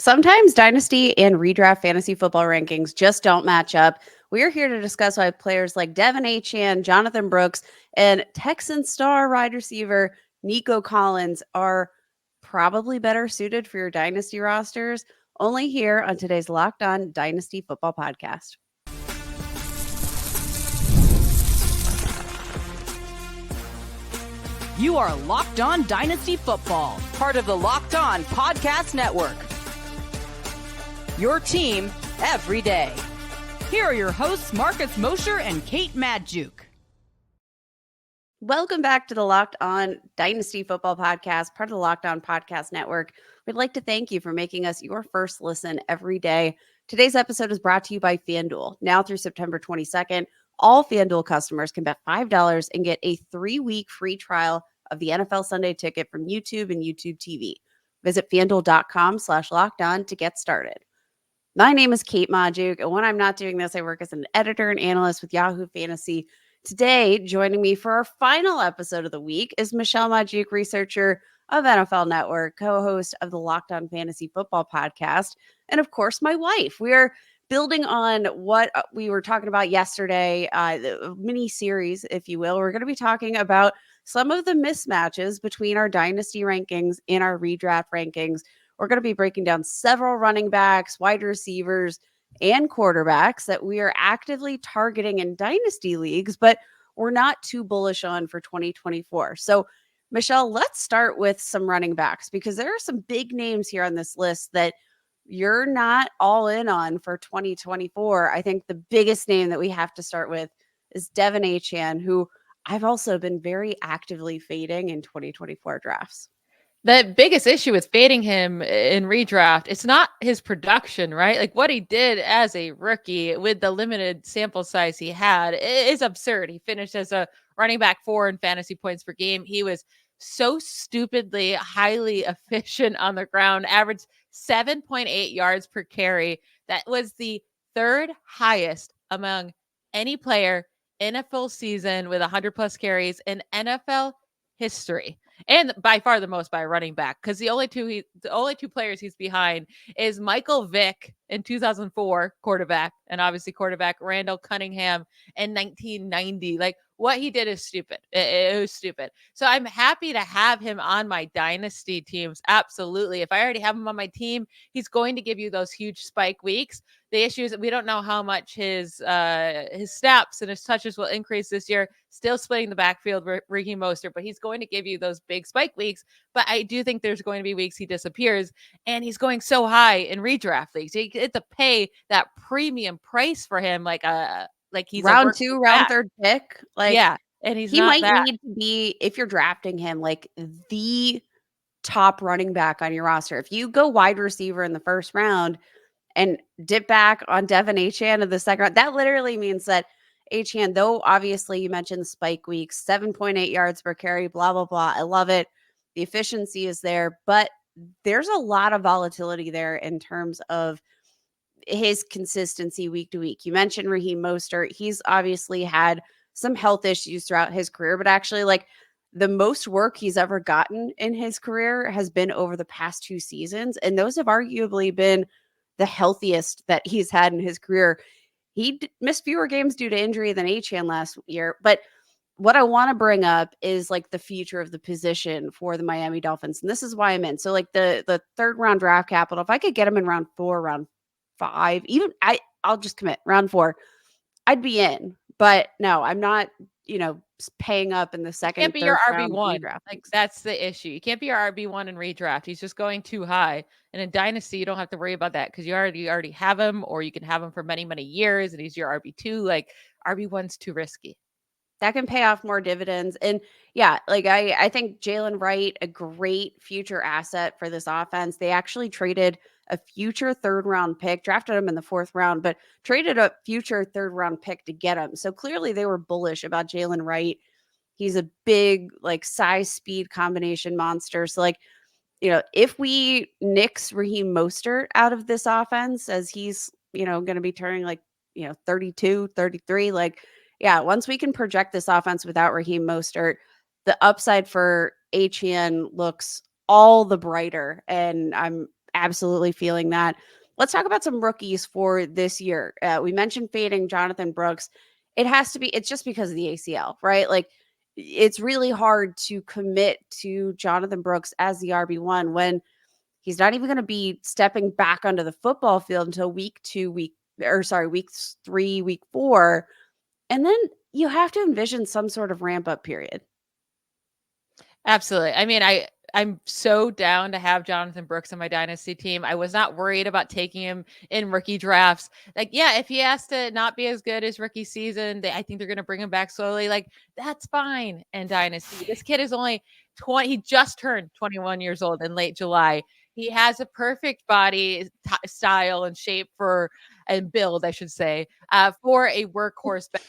Sometimes dynasty and redraft fantasy football rankings just don't match up. We're here to discuss why players like Devon Achane, Jonathan Brooks, and Texan star wide receiver Nico Collins are probably better suited for your dynasty rosters. Only here on today's Locked On Dynasty Football podcast. You are Locked On Dynasty Football, part of the Locked On Podcast Network. Your team every day. Here are your hosts, Marcus Mosher and Kate Magdziuk. Welcome back to the Locked On Dynasty Football podcast, part of the Locked On Podcast Network. We'd like to thank you for making us your first listen every day. Today's episode is brought to you by FanDuel. Now through September 22nd, all FanDuel customers can bet $5 and get a 3-week free trial of the NFL Sunday Ticket from YouTube and YouTube TV. Visit FanDuel.com/lockedon to get started. My name is Kate Magdziuk, and when I'm not doing this, I work as an editor and analyst with Yahoo Fantasy. Today, joining me for our final episode of the week is Michelle Magdziuk, researcher of NFL Network, co-host of the Locked On Fantasy Football podcast, and of course, my wife. We are building on what we were talking about yesterday, the mini series, if you will. We're going to be talking about some of the mismatches between our dynasty rankings and our redraft rankings. We're going to be breaking down several running backs, wide receivers, and quarterbacks that we are actively targeting in dynasty leagues, but we're not too bullish on for 2024. So, Michelle, let's start with some running backs because there are some big names here on this list that you're not all in on for 2024. I think the biggest name that we have to start with is Devon Achane, who I've also been very actively fading in 2024 drafts. The biggest issue with fading him in redraft, it's not his production, right? Like what he did as a rookie with the limited sample size he had is absurd. He finished as a running back 4 in fantasy points per game. He was so stupidly highly efficient on the ground, averaged 7.8 yards per carry. That was the third highest among any player in a full season with 100 plus carries in NFL history. And by far the most by a running back, because the only two players he's behind is Michael Vick in 2004, quarterback, and obviously quarterback Randall Cunningham in 1990. Like what he did is stupid. It was stupid. So I'm happy to have him on my dynasty teams. Absolutely. If I already have him on my team, he's going to give you those huge spike weeks. The issue is that we don't know how much his snaps and his touches will increase this year. Still splitting the backfield, Raheem Mostert, but he's going to give you those big spike weeks. But I do think there's going to be weeks he disappears, and he's going so high in redraft leagues. You get to pay that premium price for him, like he's round 2, round 3rd pick. Like yeah, and he might need to be, if you're drafting him, like the top running back on your roster. If you go wide receiver in the first round and dip back on Devon Achane in the second round, that literally means that Achane, though obviously you mentioned the spike weeks, 7.8 yards per carry, blah, blah, blah. I love it. The efficiency is there, but there's a lot of volatility there in terms of his consistency week to week. You mentioned Raheem Mostert. He's obviously had some health issues throughout his career, but actually like the most work he's ever gotten in his career has been over the past 2 seasons. And those have arguably been the healthiest that he's had in his career. He missed fewer games due to injury than Achane last year. But what I want to bring up is like the future of the position for the Miami Dolphins. And this is why I'm in. So like the 3rd round draft capital, if I could get him in round 4, round 5, even I'll just commit round 4, I'd be in. But no, I'm not, paying up in the second. Can't be your RB1. Like that's the issue. You can't be your RB1 in redraft. He's just going too high. And in dynasty, you don't have to worry about that because you already have him, or you can have him for many, many years, and he's your RB2. Like RB1's too risky. That can pay off more dividends. And yeah, like I think Jalen Wright, a great future asset for this offense. They actually traded a future 3rd round pick, drafted him in the 4th round, but traded a future 3rd round pick to get him. So clearly they were bullish about Jalen Wright. He's a big, like, size speed combination monster. So like, if we nix Raheem Mostert out of this offense as he's, going to be turning like, 32, 33, like, yeah, once we can project this offense without Raheem Mostert, the upside for Achane looks all the brighter. And I'm absolutely feeling that. Let's talk about some rookies for this year. We mentioned fading Jonathon Brooks. It's just because of the ACL, right? Like, it's really hard to commit to Jonathon Brooks as the RB1 when he's not even going to be stepping back onto the football field until week 3, week 4. And then you have to envision some sort of ramp up period. Absolutely. I mean, I'm so down to have Jonathon Brooks on my dynasty team. I was not worried about taking him in rookie drafts. Like, yeah, if he has to not be as good as rookie season, I think they're going to bring him back slowly. Like, that's fine in dynasty. This kid is only 20. He just turned 21 years old in late July. He has a perfect body style and shape and build, I should say, for a workhorse back.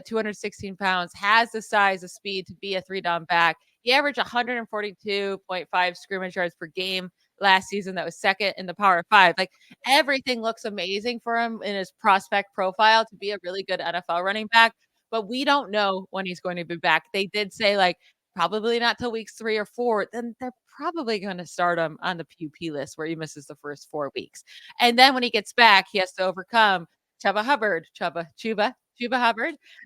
216 pounds, has the size, the speed to be a 3-down back. He averaged 142.5 scrimmage yards per game last season. That was second in the Power 5. Like, everything looks amazing for him in his prospect profile to be a really good NFL running back, but we don't know when he's going to be back. They did say, like, probably not till weeks 3 or 4. Then they're probably going to start him on the PUP list where he misses the first 4 weeks. And then when he gets back, he has to overcome Chuba Hubbard. Yeah.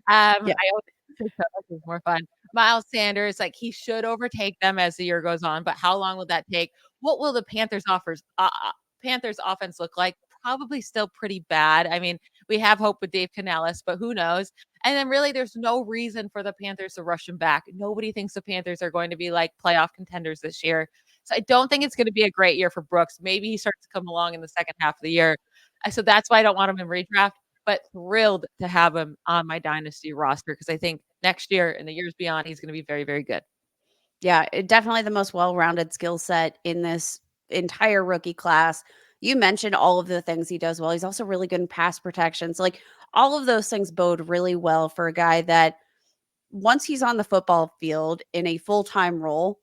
I always say Chuba is more fun. Miles Sanders, like, he should overtake them as the year goes on, but how long will that take? What will the Panthers offense look like? Probably still pretty bad. I mean, we have hope with Dave Canales, but who knows? And then really there's no reason for the Panthers to rush him back. Nobody thinks the Panthers are going to be like playoff contenders this year. So I don't think it's going to be a great year for Brooks. Maybe he starts to come along in the second half of the year. So that's why I don't want him in redraft, but thrilled to have him on my dynasty roster because I think next year and the years beyond, he's going to be very, very good. Yeah, definitely the most well-rounded skill set in this entire rookie class. You mentioned all of the things he does well. He's also really good in pass protection. So, like, all of those things bode really well for a guy that once he's on the football field in a full-time role,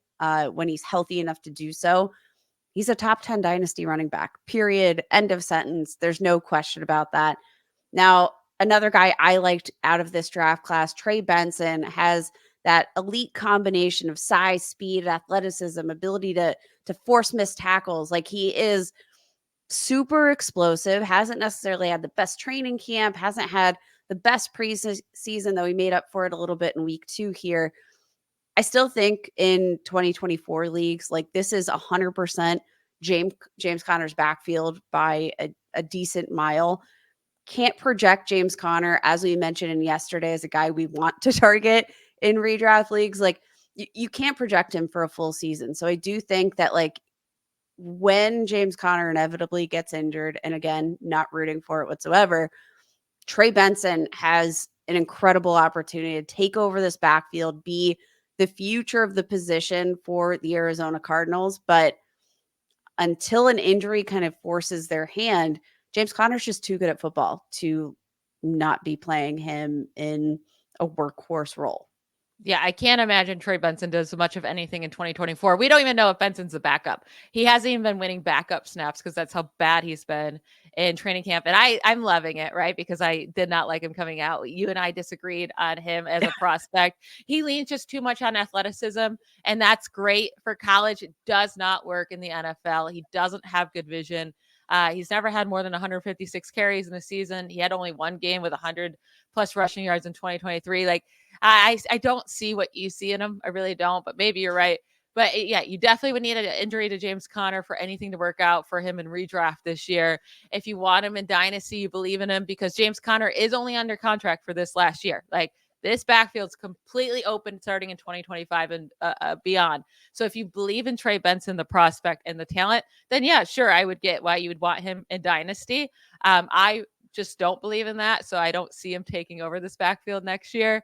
when he's healthy enough to do so, he's a top 10 dynasty running back, period, end of sentence. There's no question about that. Now, another guy I liked out of this draft class, Trey Benson, has that elite combination of size, speed, athleticism, ability to force missed tackles. Like, he is super explosive, hasn't necessarily had the best training camp, hasn't had the best preseason, though he made up for it a little bit in week 2 here. I still think in 2024 leagues, like, this is 100% James Conner's backfield by a decent mile. Can't project James Conner, as we mentioned in yesterday, as a guy we want to target in redraft leagues. Like, you can't project him for a full season. So I do think that, like, when James Conner inevitably gets injured, and again, not rooting for it whatsoever, Trey Benson has an incredible opportunity to take over this backfield, be the future of the position for the Arizona Cardinals. But until an injury kind of forces their hand, James Conner's just too good at football to not be playing him in a workhorse role. Yeah, I can't imagine Trey Benson does much of anything in 2024. We don't even know if Benson's a backup. He hasn't even been winning backup snaps because that's how bad he's been in training camp. And I'm loving it, right? Because I did not like him coming out. You and I disagreed on him as a prospect. He leans just too much on athleticism, and that's great for college. It does not work in the NFL. He doesn't have good vision. He's never had more than 156 carries in a season. He had only one game with 100 plus rushing yards in 2023. Like, I don't see what you see in him. I really don't, but maybe you're right. But yeah, you definitely would need an injury to James Conner for anything to work out for him in redraft this year. If you want him in dynasty, you believe in him, because James Conner is only under contract for this last year. Like, this backfield's completely open starting in 2025 and beyond. So if you believe in Trey Benson, the prospect and the talent, then yeah, sure, I would get why you would want him in dynasty. I just don't believe in that. So I don't see him taking over this backfield next year.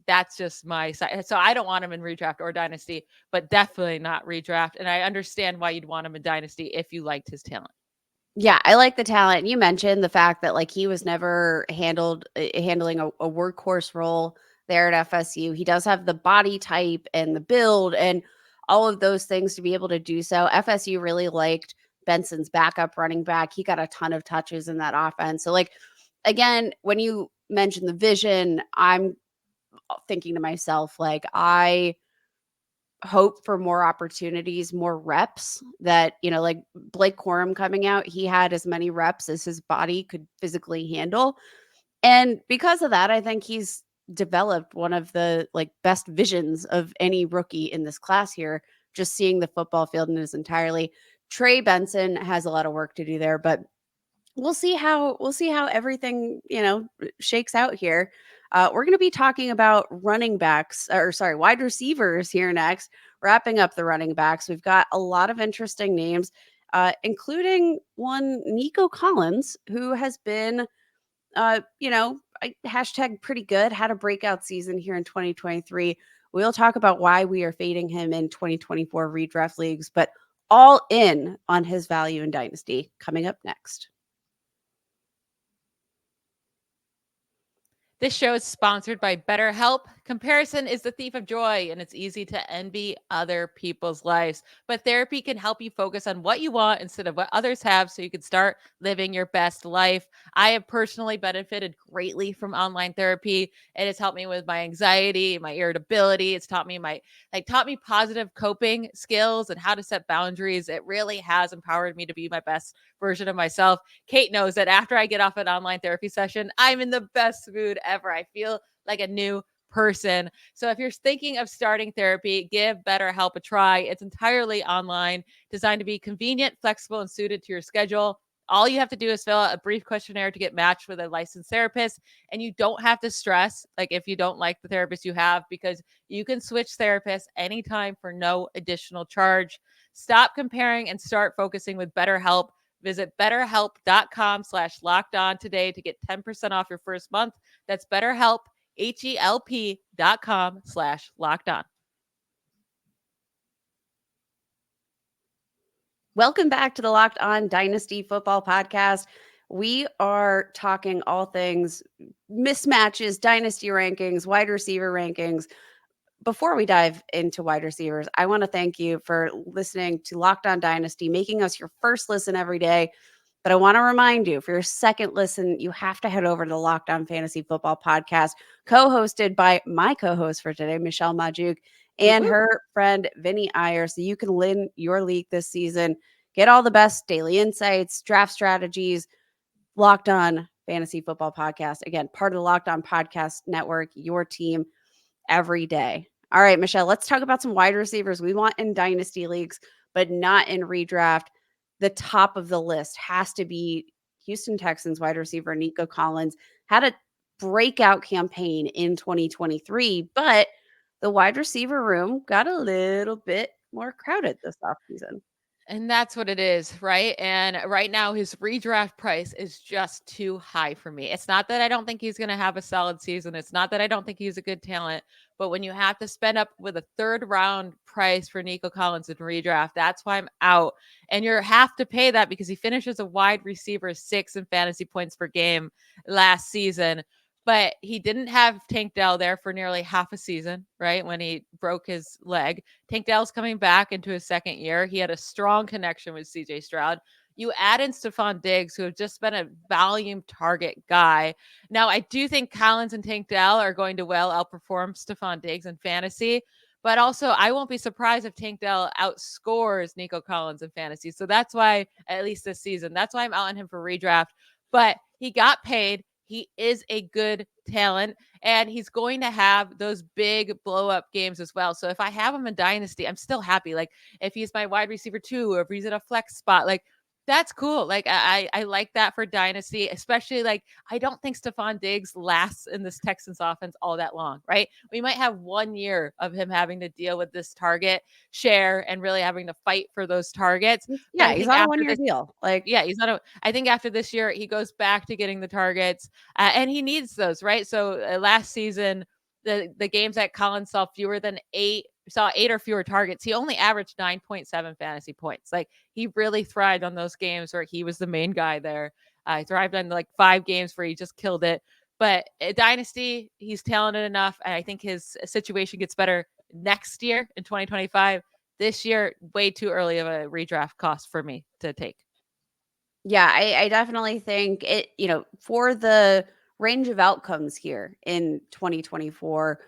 That's just my side. So I don't want him in redraft or dynasty, but definitely not redraft. And I understand why you'd want him in dynasty if you liked his talent. Yeah, I like the talent. You mentioned the fact that, like, he was never handling a workhorse role there at FSU. He does have the body type and the build and all of those things to be able to do so. FSU really liked Benson's backup running back. He got a ton of touches in that offense. So, like, again, when you mention the vision, I'm thinking to myself, like, I hope for more opportunities, more reps that, like Blake Corum coming out, he had as many reps as his body could physically handle. And because of that, I think he's developed one of the like best visions of any rookie in this class here, just seeing the football field in its entirely. Trey Benson has a lot of work to do there, but we'll see how everything, shakes out here. We're going to be talking about running backs, or sorry, wide receivers here next. Wrapping up the running backs, we've got a lot of interesting names, including one Nico Collins, who has been, hashtag pretty good, had a breakout season here in 2023. We'll talk about why we are fading him in 2024 redraft leagues, but all in on his value in Dynasty coming up next. This show is sponsored by BetterHelp. Comparison is the thief of joy, and it's easy to envy other people's lives. But therapy can help you focus on what you want instead of what others have so you can start living your best life. I have personally benefited greatly from online therapy. It has helped me with my anxiety, my irritability. It's taught me positive coping skills and how to set boundaries. It really has empowered me to be my best version of myself. Kate knows that after I get off an online therapy session, I'm in the best mood ever. I feel like a new person. So if you're thinking of starting therapy, give BetterHelp a try. It's entirely online, designed to be convenient, flexible, and suited to your schedule. All you have to do is fill out a brief questionnaire to get matched with a licensed therapist. And you don't have to stress, like if you don't like the therapist you have, because you can switch therapists anytime for no additional charge. Stop comparing and start focusing with BetterHelp. Visit betterhelp.com/lockedon today to get 10% off your first month. That's BetterHelp, HELP.com/lockedon. Welcome back to the Locked On Dynasty Football Podcast. We are talking all things mismatches, dynasty rankings, wide receiver rankings. Before we dive into wide receivers, I want to thank you for listening to Locked On Dynasty, making us your first listen every day. But I want to remind you, for your second listen, you have to head over to the Locked On Fantasy Football Podcast, co-hosted by my co-host for today, Michelle Magdziuk, and her friend Vinny Iyer, so you can win your league this season. Get all the best daily insights, draft strategies. Locked On Fantasy Football Podcast, again, part of the Locked On Podcast Network, your team every day. All right, Michelle, let's talk about some wide receivers we want in dynasty leagues, but not in redraft. The top of the list has to be Houston Texans wide receiver Nico Collins. Had a breakout campaign in 2023, but the wide receiver room got a little bit more crowded this offseason. And that's what it is, right? And right now, his redraft price is just too high for me. It's not that I don't think he's going to have a solid season. It's not that I don't think he's a good talent. But when you have to spend up with a third round price for Nico Collins in redraft, that's why I'm out. And you have to pay that because he finishes a wide receiver 6 in fantasy points per game last season. But he didn't have Tank Dell there for nearly half a season, right? When he broke his leg. Tank Dell's coming back into his second year. He had a strong connection with CJ Stroud. You add in Stephon Diggs, who have just been a volume target guy. Now, I do think Collins and Tank Dell are going to well outperform Stephon Diggs in fantasy. But also, I won't be surprised if Tank Dell outscores Nico Collins in fantasy. So that's why, at least this season, that's why I'm out on him for redraft. But he got paid. He is a good talent, and he's going to have those big blow-up games as well. So if I have him in Dynasty, I'm still happy. Like, if he's my wide receiver 2, or if he's in a flex spot, like, that's cool. Like, I like that for Dynasty, especially, like, I don't think Stephon Diggs lasts in this Texans offense all that long, right? We might have 1 year of him having to deal with this target share and really having to fight for those targets. Yeah, he's on a 1-year deal. I think after this year, he goes back to getting the targets, and he needs those, right? So last season, the games that Collins saw 8 or fewer targets, he only averaged 9.7 fantasy points. Like, he really thrived on those games where he was the main guy there. He thrived on like 5 games where he just killed it. But Dynasty, he's talented enough. And I think his situation gets better next year in 2025. This year, way too early of a redraft cost for me to take. Yeah, I definitely think it, for the range of outcomes here in 2024,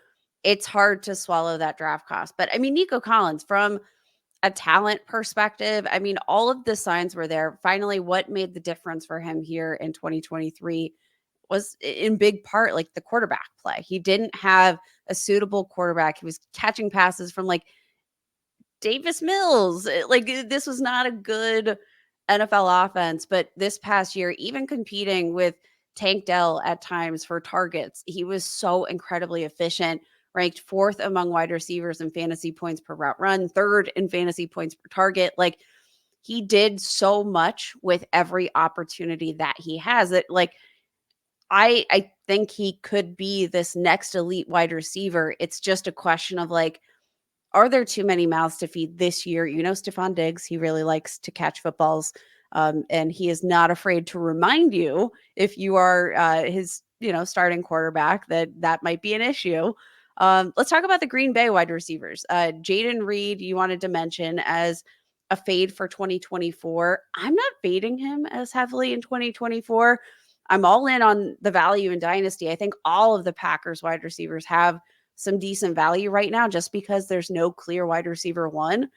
it's hard to swallow that draft cost. But I mean, Nico Collins, from a talent perspective, I mean, all of the signs were there. Finally, what made the difference for him here in 2023 was in big part like the quarterback play. He didn't have a suitable quarterback. He was catching passes from like Davis Mills. Like this was not a good NFL offense, but this past year, even competing with Tank Dell at times for targets, he was so incredibly efficient, ranked 4th among wide receivers in fantasy points per route run, 3rd in fantasy points per target. Like he did so much with every opportunity that he has that like I think he could be this next elite wide receiver. It's just a question of like, are there too many mouths to feed this year? You know, Stephon Diggs, he really likes to catch footballs. And he is not afraid to remind you if you are his, starting quarterback that might be an issue. Let's talk about the Green Bay wide receivers. Jaden Reed, you wanted to mention as a fade for 2024. I'm not fading him as heavily in 2024. I'm all in on the value in Dynasty. I think all of the Packers wide receivers have some decent value right now just because there's no clear wide receiver one.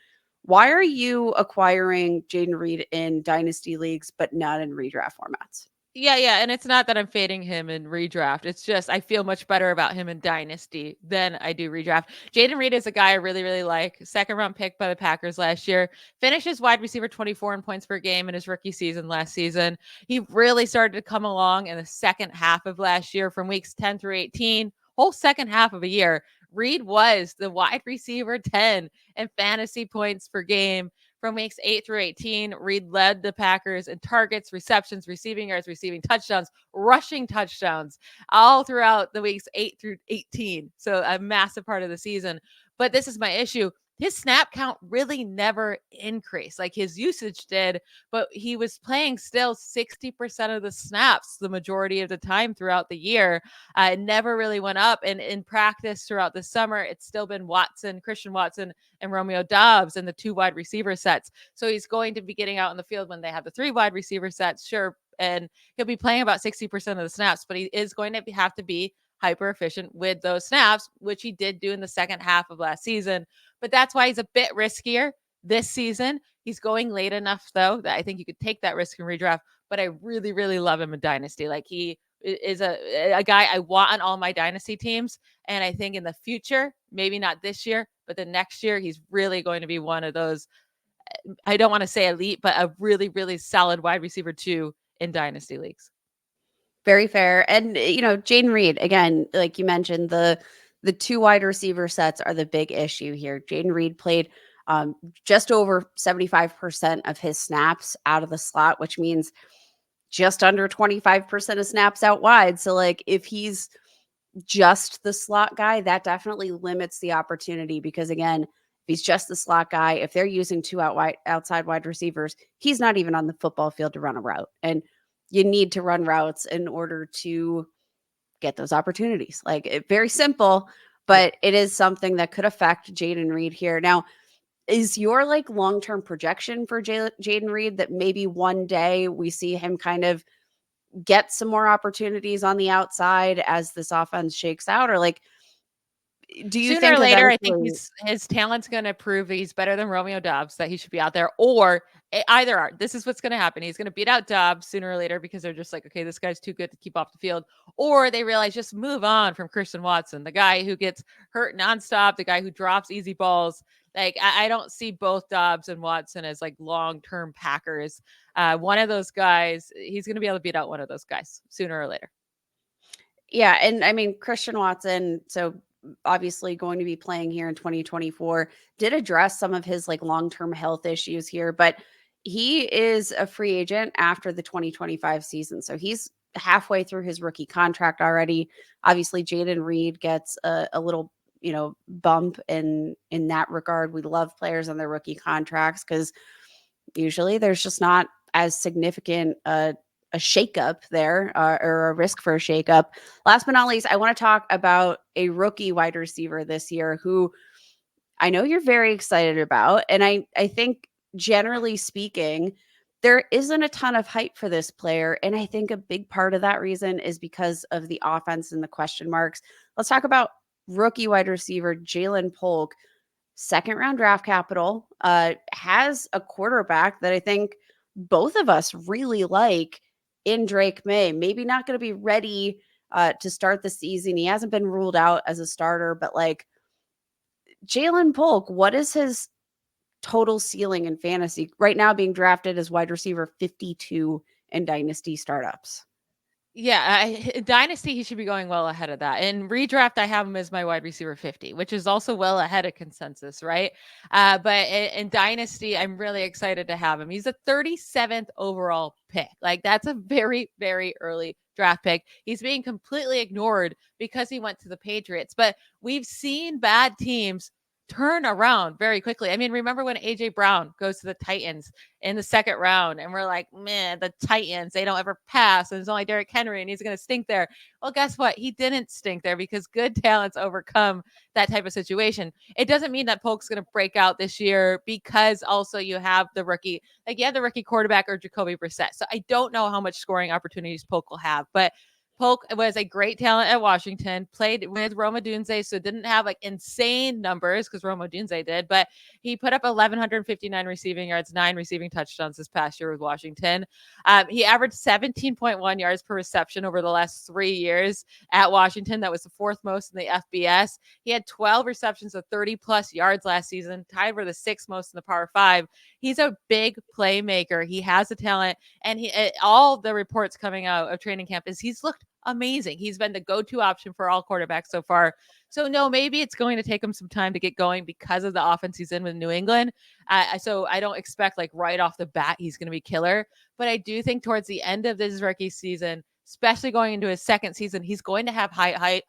Why are you acquiring Jaden Reed in Dynasty leagues, but not in redraft formats? Yeah. And it's not that I'm fading him in redraft. It's just I feel much better about him in Dynasty than I do redraft. Jaden Reed is a guy I really, really like. 2nd round pick by the Packers last year. Finishes wide receiver 24 in points per game in his rookie season last season. He really started to come along in the second half of last year from weeks 10 through 18. Whole second half of a year. Reed was the wide receiver 10 in fantasy points per game. From weeks 8 through 18, Reed led the Packers in targets, receptions, receiving yards, receiving touchdowns, rushing touchdowns, all throughout the weeks 8 through 18. So a massive part of the season. But this is my issue. His snap count really never increased. Like his usage did, but he was playing still 60% of the snaps the majority of the time throughout the year. It never really went up. And in practice throughout the summer, it's still been Christian Watson, and Romeo Doubs in the 2 wide receiver sets. So he's going to be getting out in the field when they have the 3 wide receiver sets, sure. And he'll be playing about 60% of the snaps, but he is going to have to be hyper efficient with those snaps, which he did do in the second half of last season. But that's why he's a bit riskier this season. He's going late enough, though, that I think you could take that risk in redraft. But I really, really love him in Dynasty. Like he is a guy I want on all my Dynasty teams. And I think in the future, maybe not this year, but the next year, he's really going to be one of those, I don't want to say elite, but a really, really solid wide receiver 2 in Dynasty leagues. Very fair. And, Jaden Reed, again, like you mentioned, the 2 wide receiver sets are the big issue here. Jaden Reed played just over 75% of his snaps out of the slot, which means just under 25% of snaps out wide. So like if he's just the slot guy, that definitely limits the opportunity because again, if he's just the slot guy, if they're using 2 outside wide receivers, he's not even on the football field to run a route. And you need to run routes in order to get those opportunities. Like very simple, but it is something that could affect Jaden Reed here. Now, is your like long-term projection for Jaden Reed that maybe one day we see him kind of get some more opportunities on the outside as this offense shakes out? Or like, do you Sooner think or later, I eventually... think his talent's going to prove he's better than Romeo Doubs, that he should be out there, or either are. This is what's going to happen. He's going to beat out Doubs sooner or later because they're just like, okay, this guy's too good to keep off the field. Or they realize just move on from Christian Watson, the guy who gets hurt nonstop, the guy who drops easy balls. Like I don't see both Doubs and Watson as like long-term Packers. One of those guys, he's going to be able to beat out one of those guys sooner or later. Yeah. And I mean, Christian Watson, so obviously going to be playing here in 2024, did address some of his like long-term health issues here, but he is a free agent after the 2025 season. So he's halfway through his rookie contract already. Obviously, Jaden Reed gets a little, bump in that regard. We love players on their rookie contracts because usually there's just not as significant a shakeup there or a risk for a shakeup. Last but not least, I want to talk about a rookie wide receiver this year who I know you're very excited about. And I think generally speaking, there isn't a ton of hype for this player. And I think a big part of that reason is because of the offense and the question marks. Let's talk about rookie wide receiver Jalen Polk, second round draft capital, has a quarterback that I think both of us really like in Drake May. Maybe not going to be ready to start the season. He hasn't been ruled out as a starter, but like Jalen Polk, what is his total ceiling in fantasy right now, being drafted as wide receiver 52 in dynasty startups? Yeah, Dynasty, he should be going well ahead of that. In redraft, I have him as my wide receiver 50, which is also well ahead of consensus, right? But in Dynasty, I'm really excited to have him. He's a 37th overall pick. Like, that's a very, very early draft pick. He's being completely ignored because he went to the Patriots. But we've seen bad teams turn around very quickly. I mean, remember when AJ Brown goes to the Titans in the second round and we're like, man, the Titans, they don't ever pass. And it's only Derrick Henry and he's going to stink there. Well, guess what? He didn't stink there because good talents overcome that type of situation. It doesn't mean that Polk's going to break out this year because also you have the rookie, like you have the rookie quarterback or Jacoby Brissett. So I don't know how much scoring opportunities Polk will have, but Polk was a great talent at Washington, played with Rome Odunze, so didn't have like insane numbers because Rome Odunze did, but he put up 1,159 receiving yards, 9 receiving touchdowns this past year with Washington. He averaged 17.1 yards per reception over the last 3 years at Washington. That was the fourth most in the FBS. He had 12 receptions of 30 plus yards last season, tied for the sixth most in the Power 5. He's a big playmaker. He has the talent, and all the reports coming out of training camp is he's looked amazing. He's been the go-to option for all quarterbacks so far. So no, maybe it's going to take him some time to get going because of the offense he's in with New England. So I don't expect like right off the bat he's going to be killer. But I do think towards the end of this rookie season, especially going into his second season, he's going to have high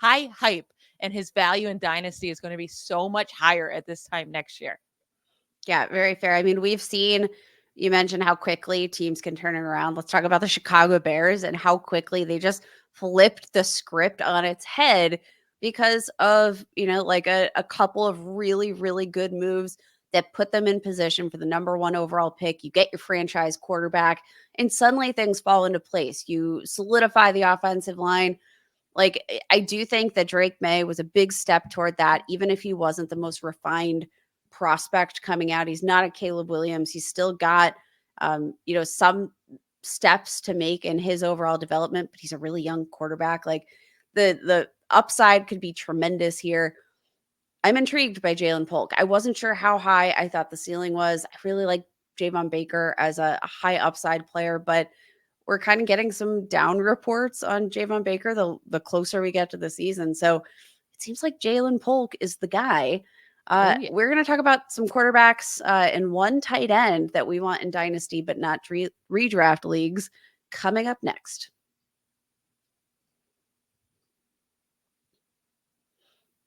hype, and his value in Dynasty is going to be so much higher at this time next year. Yeah, very fair. I mean, we've seen, you mentioned how quickly teams can turn it around. Let's talk about the Chicago Bears and how quickly they just flipped the script on its head because of, like a couple of really, really good moves that put them in position for the number 1 overall pick. You get your franchise quarterback and suddenly things fall into place. You solidify the offensive line. Like, I do think that Drake May was a big step toward that, even if he wasn't the most refined prospect coming out. He's not a Caleb Williams. He's still got, some steps to make in his overall development, but he's a really young quarterback. Like the upside could be tremendous here. I'm intrigued by Jalen Polk. I wasn't sure how high I thought the ceiling was. I really like Javon Baker as a high upside player, but we're kind of getting some down reports on Javon Baker the closer we get to the season. So it seems like Jalen Polk is the guy. We're going to talk about some quarterbacks and one tight end that we want in dynasty, but not redraft leagues, coming up next.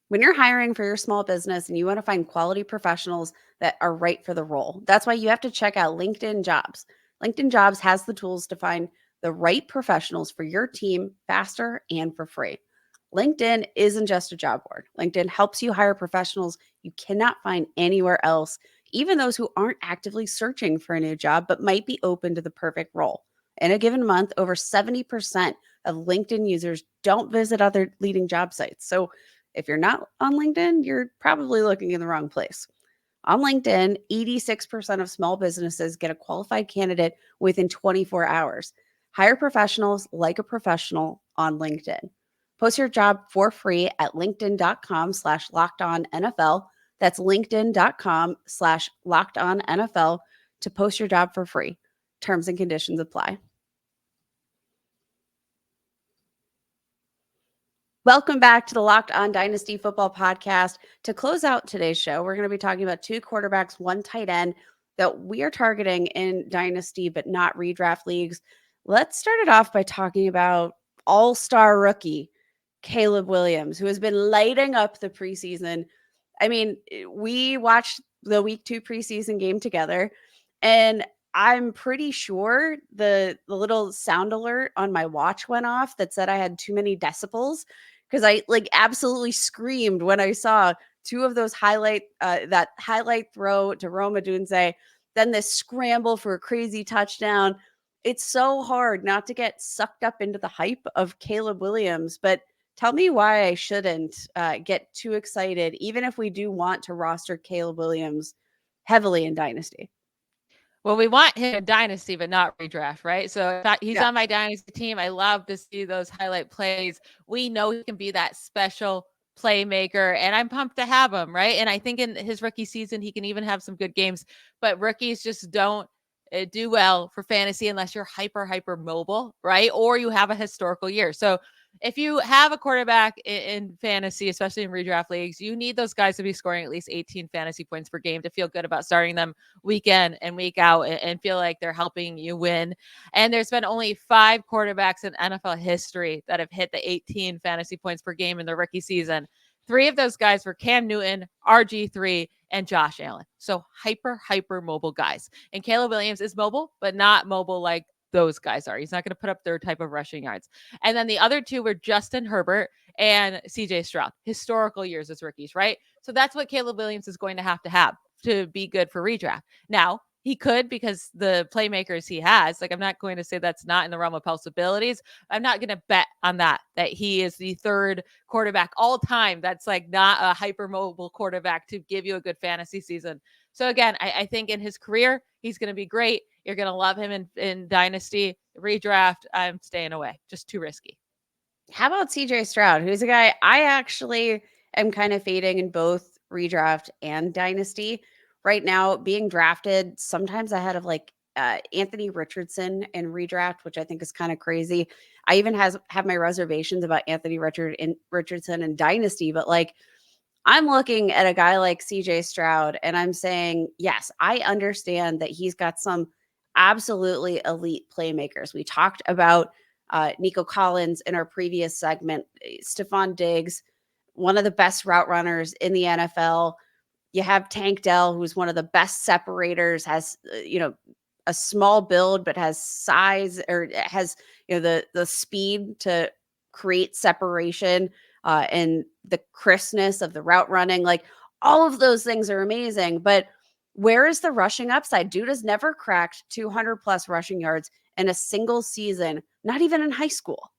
When you're hiring for your small business and you want to find quality professionals that are right for the role, that's why you have to check out LinkedIn Jobs. LinkedIn Jobs has the tools to find the right professionals for your team faster and for free. LinkedIn isn't just a job board. LinkedIn helps you hire professionals you cannot find anywhere else, even those who aren't actively searching for a new job but might be open to the perfect role. In a given month, over 70% of LinkedIn users don't visit other leading job sites. So if you're not on LinkedIn, you're probably looking in the wrong place. On LinkedIn, 86% of small businesses get a qualified candidate within 24 hours. Hire professionals like a professional on LinkedIn. Post your job for free at linkedin.com/lockedonnfl. That's linkedin.com/lockedonnfl to post your job for free. Terms and conditions apply. Welcome back to the Locked On Dynasty Football podcast. To close out today's show, we're going to be talking about 2 quarterbacks, 1 tight end that we are targeting in dynasty but not redraft leagues. Let's start it off by talking about all-star rookie Caleb Williams, who has been lighting up the preseason. I mean, we watched the week 2 preseason game together, and I'm pretty sure the little sound alert on my watch went off that said I had too many decibels, because I absolutely screamed when I saw 2 of those that highlight throw to Rome Odunze, then this scramble for a crazy touchdown. It's so hard not to get sucked up into the hype of Caleb Williams, but tell me why I shouldn't get too excited, even if we do want to roster Caleb Williams heavily in Dynasty. Well, we want him in Dynasty, but not redraft, right? So if he's Yeah. on my Dynasty team. I love to see those highlight plays. We know he can be that special playmaker, and I'm pumped to have him, right? And I think in his rookie season, he can even have some good games, but rookies just don't do well for fantasy unless you're hyper mobile, right? Or you have a historical year. So if you have a quarterback in fantasy, especially in redraft leagues, you need those guys to be scoring at least 18 fantasy points per game to feel good about starting them week in and week out and feel like they're helping you win. And there's been only 5 quarterbacks in NFL history that have hit the 18 fantasy points per game in the rookie season. 3 of those guys were Cam Newton, RG3, and Josh Allen. So hyper mobile guys. And Caleb Williams is mobile, but not mobile like those guys are. He's not going to put up their type of rushing yards. And then the other 2 were Justin Herbert and CJ Stroud, historical years as rookies, right? So that's what Caleb Williams is going to have to be good for redraft. Now, he could, because the playmakers he has, like, I'm not going to say that's not in the realm of possibilities. I'm not going to bet on that he is the 3rd quarterback all time that's like not a hypermobile quarterback to give you a good fantasy season. So again, I think in his career, he's going to be great. You're going to love him in Dynasty. Redraft, I'm staying away. Just too risky. How about CJ Stroud, who's a guy I actually am kind of fading in both redraft and Dynasty right now, being drafted sometimes ahead of like Anthony Richardson in redraft, which I think is kind of crazy. I even have my reservations about Anthony Richardson in Dynasty, but like, I'm looking at a guy like CJ Stroud and I'm saying, yes, I understand that he's got some absolutely elite playmakers. We talked about Nico Collins in our previous segment, Stephon Diggs, one of the best route runners in the NFL. You have Tank Dell, who's one of the best separators, has, a small build, but has size, or has, the speed to create separation and the crispness of the route running. Like, all of those things are amazing, but where is the rushing upside? Dude has never cracked 200 plus rushing yards in a single season, not even in high school.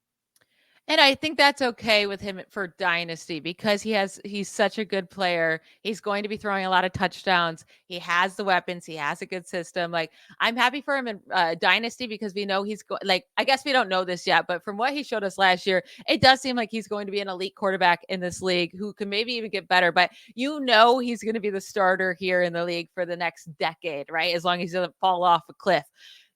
And I think that's okay with him for Dynasty because he's such a good player. He's going to be throwing a lot of touchdowns. He has the weapons. He has a good system. Like, I'm happy for him in Dynasty because we know I guess we don't know this yet, but from what he showed us last year, it does seem like he's going to be an elite quarterback in this league who can maybe even get better. But he's going to be the starter here in the league for the next decade, right? As long as he doesn't fall off a cliff.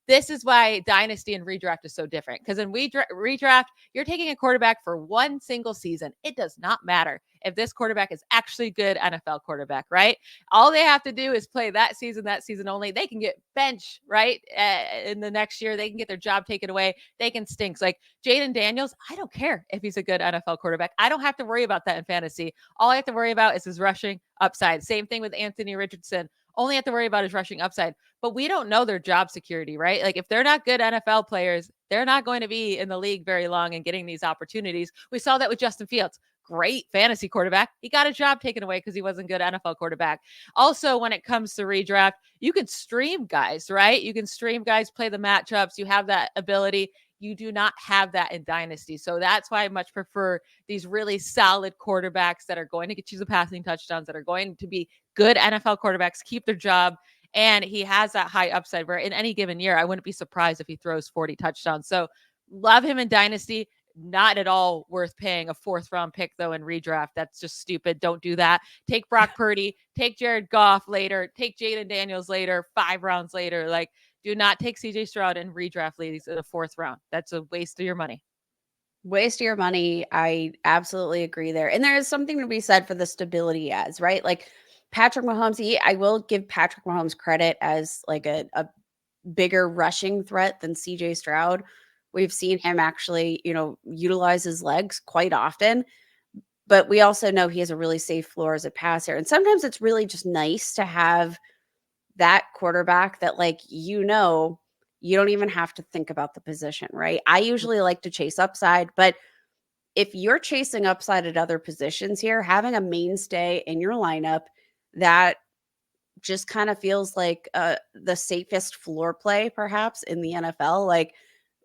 This is why Dynasty and redraft is so different. Because in redraft, you're taking a quarterback for one single season. It does not matter if this quarterback is actually a good NFL quarterback, right? All they have to do is play that season only. They can get benched, right? In the next year, they can get their job taken away. They can stink. Like Jaden Daniels, I don't care if he's a good NFL quarterback. I don't have to worry about that in fantasy. All I have to worry about is his rushing upside. Same thing with Anthony Richardson. Only have to worry about his rushing upside. But we don't know their job security, right? Like, if they're not good NFL players, they're not going to be in the league very long and getting these opportunities. We saw that with Justin Fields. Great fantasy quarterback. He got a job taken away because he wasn't good NFL quarterback. Also, when it comes to redraft, you can stream guys, right? You can stream guys, play the matchups. You have that ability. You do not have that in Dynasty. So that's why I much prefer these really solid quarterbacks that are going to get you the passing touchdowns, that are going to be good NFL quarterbacks, keep their job. And he has that high upside where in any given year, I wouldn't be surprised if he throws 40 touchdowns. So love him in Dynasty. Not at all worth paying a 4th round pick, though, in redraft. That's just stupid. Don't do that. Take Brock Purdy, take Jared Goff later, take Jaden Daniels later, 5 rounds later. Like, do not take CJ Stroud in redraft leagues in the 4th round. That's a waste of your money. Waste of your money. I absolutely agree there. And there is something to be said for the stability he has, right? Like Patrick Mahomes, I will give Patrick Mahomes credit as like a bigger rushing threat than CJ Stroud. We've seen him actually, utilize his legs quite often. But we also know he has a really safe floor as a passer. And sometimes it's really just nice to have that quarterback that, like, you don't even have to think about the position, right? I usually like to chase upside, but if you're chasing upside at other positions here, having a mainstay in your lineup that just kind of feels like the safest floor play perhaps in the NFL, like,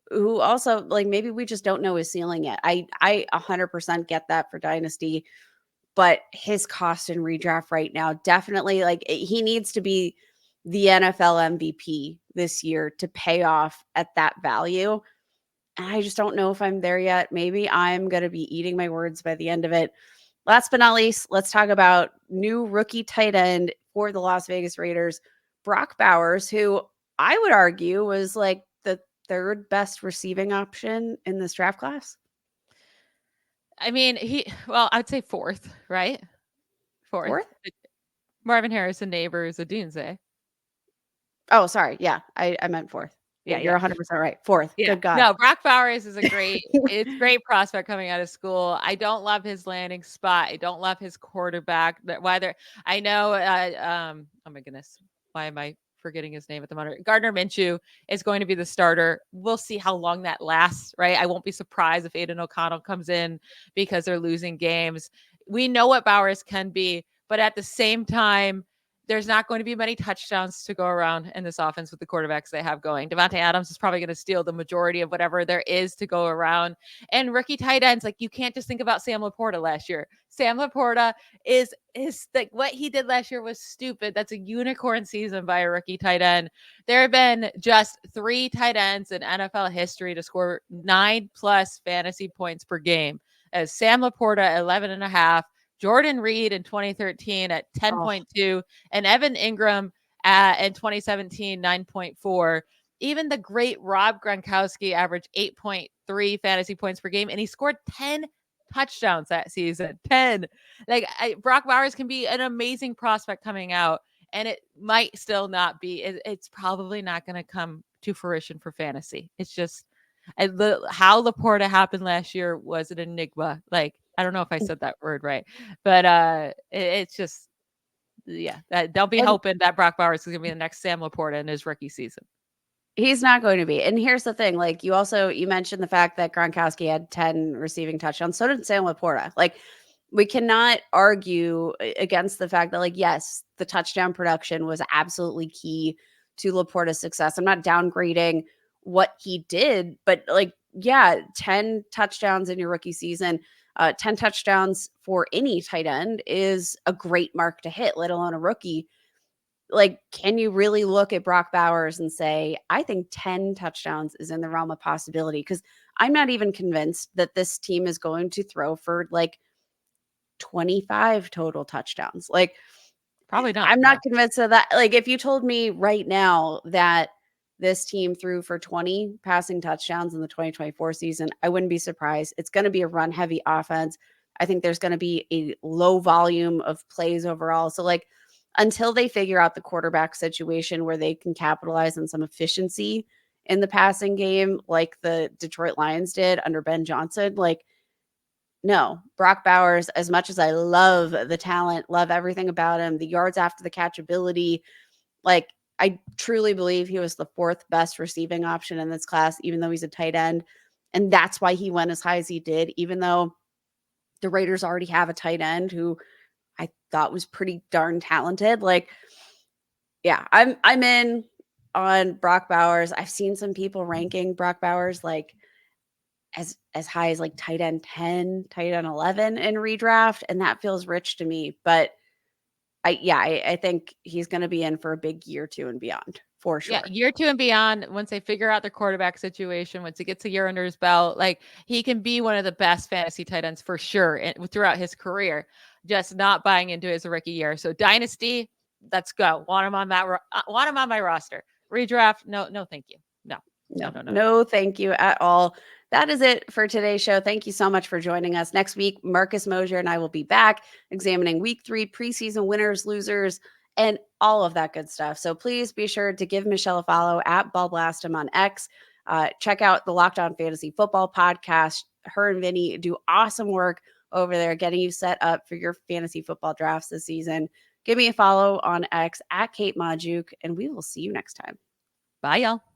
who also like maybe we just don't know his ceiling yet. I 100% get that for Dynasty, but his cost in redraft right now definitely like he needs to be the NFL MVP this year to pay off at that value. And I just don't know if I'm there yet. Maybe I'm going to be eating my words by the end of it. Last but not least, let's talk about new rookie tight end for the Las Vegas Raiders, Brock Bowers, who I would argue was like the third best receiving option in this draft class. I mean, I'd say fourth, right? Fourth. Marvin Harrison, Neighbors, Odunze. Oh, sorry. Yeah, I meant fourth. Yeah, you're 100% right. Fourth. Yeah. Good God. No, Brock Bowers is it's great prospect coming out of school. I don't love his landing spot. I don't love his quarterback. I know, oh my goodness, why am I forgetting his name at the moment? Gardner Minshew is going to be the starter. We'll see how long that lasts, right? I won't be surprised if Aiden O'Connell comes in because they're losing games. We know what Bowers can be, but at the same time, there's not going to be many touchdowns to go around in this offense with the quarterbacks they have going. Davante Adams is probably going to steal the majority of whatever there is to go around. And rookie tight ends, like you can't just think about Sam Laporta last year. Sam Laporta is like what he did last year was stupid. That's a unicorn season by a rookie tight end. There have been just 3 tight ends in NFL history to score 9+ fantasy points per game. As Sam Laporta, 11.5. Jordan Reed in 2013 at 10.2, and Evan Ingram in 2017, 9.4. Even the great Rob Gronkowski averaged 8.3 fantasy points per game, and he scored 10 touchdowns that season. 10. Like Brock Bowers can be an amazing prospect coming out, and it might still not be. It's probably not going to come to fruition for fantasy. It's just how Laporta happened last year was an enigma. Like, I don't know if I said that word right, but it's just, yeah. Don't be hoping that Brock Bowers is going to be the next Sam Laporta in his rookie season. He's not going to be. And here's the thing, like you mentioned the fact that Gronkowski had 10 receiving touchdowns. So did Sam Laporta. Like we cannot argue against the fact that like, yes, the touchdown production was absolutely key to Laporta's success. I'm not downgrading what he did, but like, yeah, 10 touchdowns in your rookie season, 10 touchdowns for any tight end is a great mark to hit, let alone a rookie. Like, can you really look at Brock Bowers and say, I think 10 touchdowns is in the realm of possibility? Because I'm not even convinced that this team is going to throw for like 25 total touchdowns. Like, probably not. I'm not convinced of that. Like, if you told me right now that this team threw for 20 passing touchdowns in the 2024 season, I wouldn't be surprised. It's going to be a run heavy offense. I think there's going to be a low volume of plays overall. So like until they figure out the quarterback situation where they can capitalize on some efficiency in the passing game, like the Detroit Lions did under Ben Johnson, like no, Brock Bowers, as much as I love the talent, love everything about him, the yards after the catch ability, like I truly believe he was the 4th best receiving option in this class, even though he's a tight end. And that's why he went as high as he did, even though the Raiders already have a tight end who I thought was pretty darn talented. Like, yeah, I'm in on Brock Bowers. I've seen some people ranking Brock Bowers like as high as like tight end 10, tight end 11 in redraft. And that feels rich to me. But I think he's going to be in for a big year 2 and beyond for sure. Yeah, year 2 and beyond, once they figure out their quarterback situation, once he gets a year under his belt, like he can be one of the best fantasy tight ends for sure throughout his career, just not buying into his rookie year. So Dynasty, let's go. Want him on my roster. Redraft, no, thank you. No, thank you at all. That is it for today's show. Thank you so much for joining us. Next week, Marcus Mosher and I will be back examining week 3 preseason winners, losers, and all of that good stuff. So please be sure to give Michelle a follow at BallBlastem on X. Check out the Locked On Fantasy Football podcast. Her and Vinny do awesome work over there getting you set up for your fantasy football drafts this season. Give me a follow on X at Kate Magdziuk, and we will see you next time. Bye, y'all.